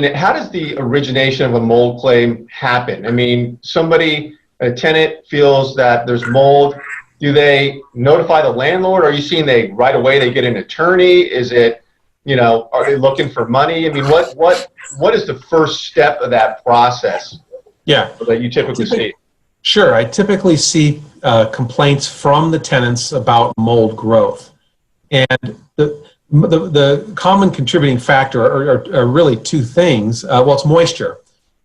how does the origination of a mold claim happen? I mean, a tenant feels that there's mold. Do they notify the landlord? Are you seeing right away they get an attorney? Is it, are they looking for money? I mean, what is the first step of that process? Yeah, that you typically see? Sure, I typically see complaints from the tenants about mold growth, and the common contributing factor are really two things. Well, it's moisture,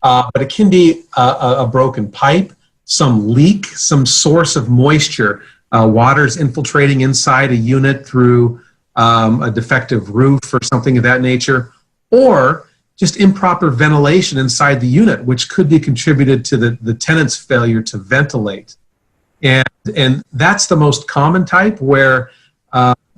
but it can be a broken pipe, some leak, some source of moisture. Water's infiltrating inside a unit through a defective roof or something of that nature, or just improper ventilation inside the unit, which could be contributed to the tenant's failure to ventilate. And that's the most common type, where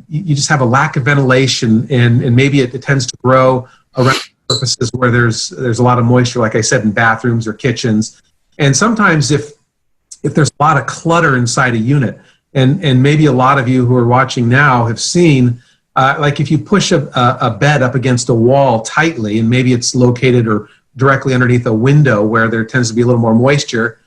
you just have a lack of ventilation, and maybe it tends to grow around surfaces where there's a lot of moisture, like I said, in bathrooms or kitchens. And sometimes if there's a lot of clutter inside a unit, and maybe a lot of you who are watching now have seen, like if you push a bed up against a wall tightly, and maybe it's located or directly underneath a window where there tends to be a little more moisture,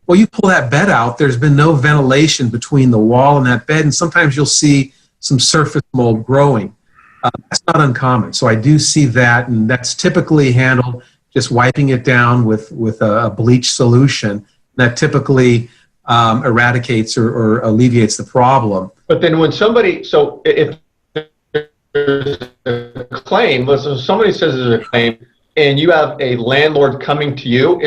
well, you pull that bed out, there's been no ventilation between the wall and that bed, and sometimes you'll see some surface mold growing. That's not uncommon. So I do see that, and that's typically handled just wiping it down with a bleach solution. That typically eradicates or alleviates the problem. But then when if there's a claim, so somebody says there's a claim, and you have a landlord coming to you,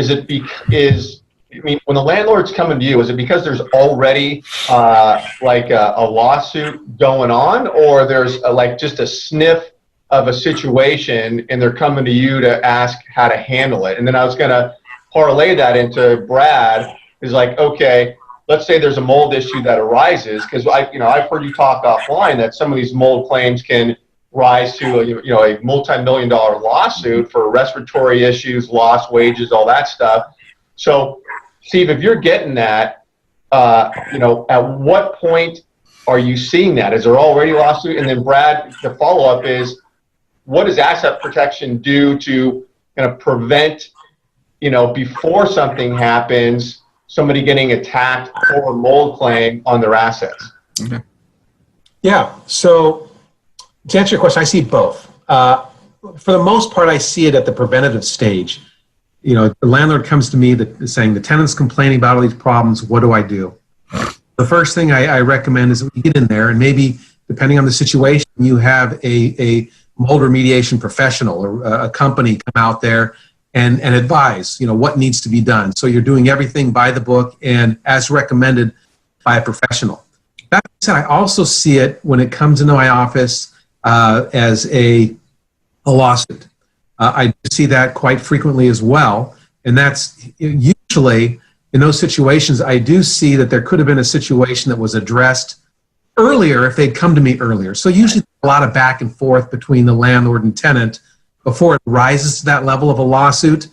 when the landlord's coming to you, is it because there's already like a lawsuit going on, or there's just a sniff of a situation and they're coming to you to ask how to handle it? And then I was going to parlay that into Brad, is like, okay, let's say there's a mold issue that arises, because I've heard you talk offline that some of these mold claims can rise to a multi-million-dollar lawsuit for respiratory issues, lost wages, all that stuff. So Steve, if you're getting that, at what point are you seeing that? Is there already a lawsuit? And then Brad, the follow-up is, what does asset protection do to kind of prevent, before something happens, somebody getting attacked for a mold claim on their assets? Okay. Yeah, so to answer your question, I see both. For the most part, I see it at the preventative stage. The landlord comes to me saying the tenant's complaining about all these problems. What do I do? The first thing I recommend is that we get in there, and maybe depending on the situation, you have a mold remediation professional or a company come out there and advise, what needs to be done. So you're doing everything by the book and as recommended by a professional. That being said, I also see it when it comes into my office as a lawsuit. I see that quite frequently as well, and that's usually in those situations. I do see that there could have been a situation that was addressed earlier if they'd come to me earlier. So usually a lot of back and forth between the landlord and tenant before it rises to that level of a lawsuit.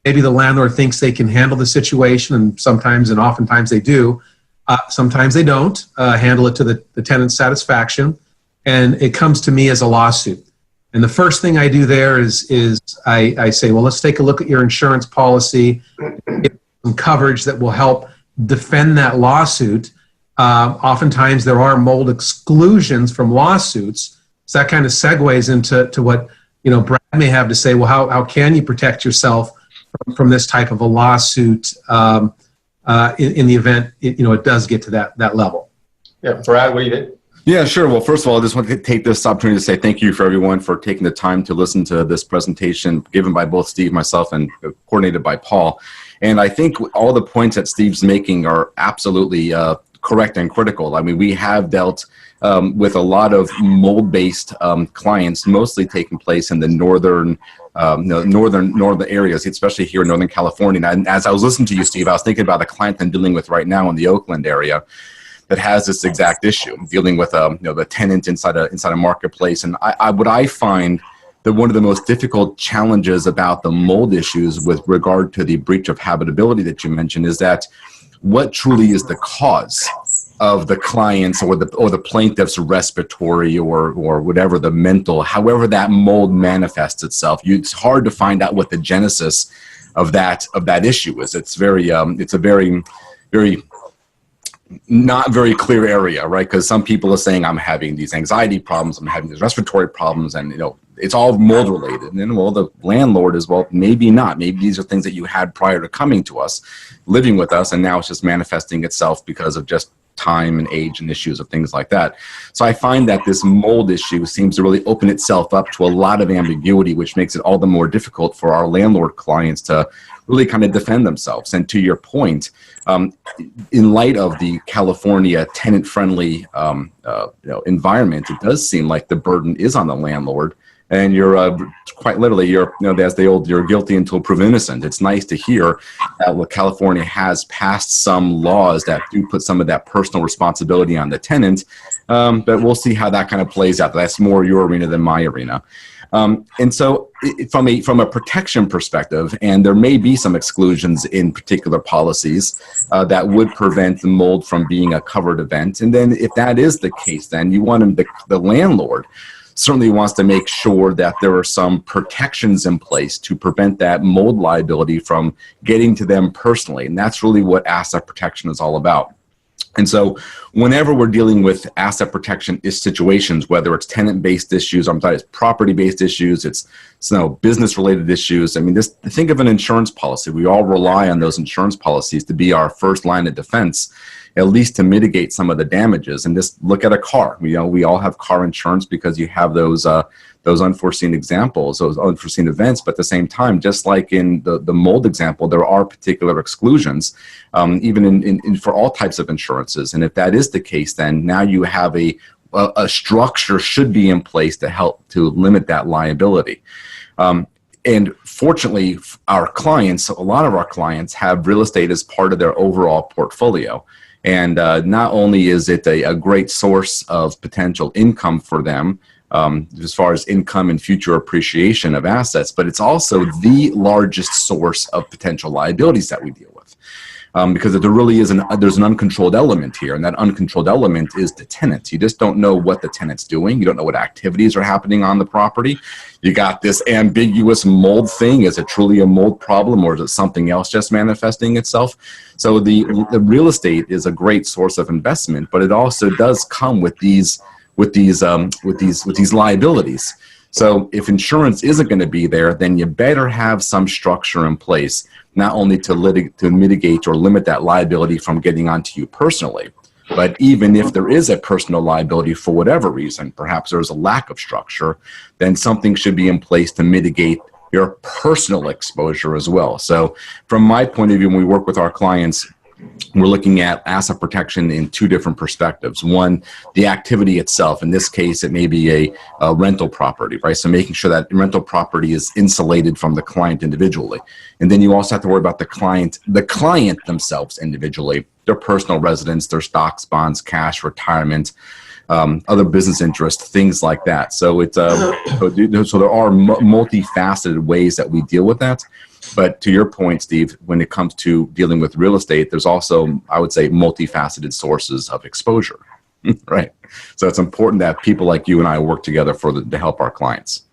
Maybe the landlord thinks they can handle the situation, and sometimes and oftentimes they do. Sometimes they don't handle it to the tenant's satisfaction, and it comes to me as a lawsuit. And the first thing I do there is I say, well, let's take a look at your insurance policy, get some coverage that will help defend that lawsuit. Oftentimes there are mold exclusions from lawsuits, so that kind of segues into what Brad may have to say. Well, how can you protect yourself from this type of a lawsuit in the event it does get to that level? Yeah, Brad, what do you think? Yeah, sure. Well, first of all, I just want to take this opportunity to say thank you for everyone for taking the time to listen to this presentation given by both Steve, myself, and coordinated by Paul. And I think all the points that Steve's making are absolutely correct and critical. I mean, we have dealt with a lot of mold-based clients, mostly taking place in the northern areas, especially here in Northern California. And as I was listening to you, Steve, I was thinking about a client I'm dealing with right now in the Oakland area that has this exact issue, dealing with the tenant inside a marketplace. And what I find that one of the most difficult challenges about the mold issues with regard to the breach of habitability that you mentioned is that what truly is the cause? of the clients or the plaintiff's respiratory or whatever the mental, however that mold manifests itself. It's hard to find out what the genesis of that issue is. It's it's a very not very clear area, right? Because some people are saying I'm having these anxiety problems, I'm having these respiratory problems, and it's all mold related. And then, well, the landlord is, well, maybe not. Maybe these are things that you had prior to coming to us, living with us, and now it's just manifesting itself because of just time and age and issues of things like that. So I find that this mold issue seems to really open itself up to a lot of ambiguity, which makes it all the more difficult for our landlord clients to really kind of defend themselves. And to your point, in light of the California tenant-friendly environment, it does seem like the burden is on the landlord. And you're quite literally, as the old, you're guilty until proven innocent. It's nice to hear that California has passed some laws that do put some of that personal responsibility on the tenant, but we'll see how that kind of plays out. That's more your arena than my arena. And so from a protection perspective, and there may be some exclusions in particular policies that would prevent the mold from being a covered event. And then if that is the case, then you want the landlord certainly wants to make sure that there are some protections in place to prevent that mold liability from getting to them personally. And that's really what asset protection is all about. And so whenever we're dealing with asset protection situations, whether it's tenant-based issues, it's property-based issues, it's business-related issues. I mean, think of an insurance policy. We all rely on those insurance policies to be our first line of defense, at least to mitigate some of the damages. And just look at a car. We all have car insurance because you have those unforeseen examples, those unforeseen events. But at the same time, just like in the mold example, there are particular exclusions, even in for all types of insurances. And if that is the case, then now you have a structure should be in place to help to limit that liability. And fortunately, a lot of our clients have real estate as part of their overall portfolio. And not only is it a great source of potential income for them, as far as income and future appreciation of assets, but it's also the largest source of potential liabilities that we deal with. Because there really is there's an uncontrolled element here, and that uncontrolled element is the tenant. You just don't know what the tenant's doing. You don't know what activities are happening on the property. You got this ambiguous mold thing. Is it truly a mold problem, or is it something else just manifesting itself? So the real estate is a great source of investment, but it also does come with these liabilities. So if insurance isn't going to be there, then you better have some structure in place, not only to mitigate or limit that liability from getting onto you personally, but even if there is a personal liability for whatever reason, perhaps there's a lack of structure, then something should be in place to mitigate your personal exposure as well. So from my point of view, when we work with our clients, we're looking at asset protection in two different perspectives. One, the activity itself. In this case, it may be a rental property, right? So making sure that rental property is insulated from the client individually. And then you also have to worry about the client themselves individually, their personal residence, their stocks, bonds, cash, retirement, other business interests, things like that. So so there are multifaceted ways that we deal with that. But to your point, Steve, when it comes to dealing with real estate, there's also, I would say, multifaceted sources of exposure, right? So it's important that people like you and I work together to help our clients.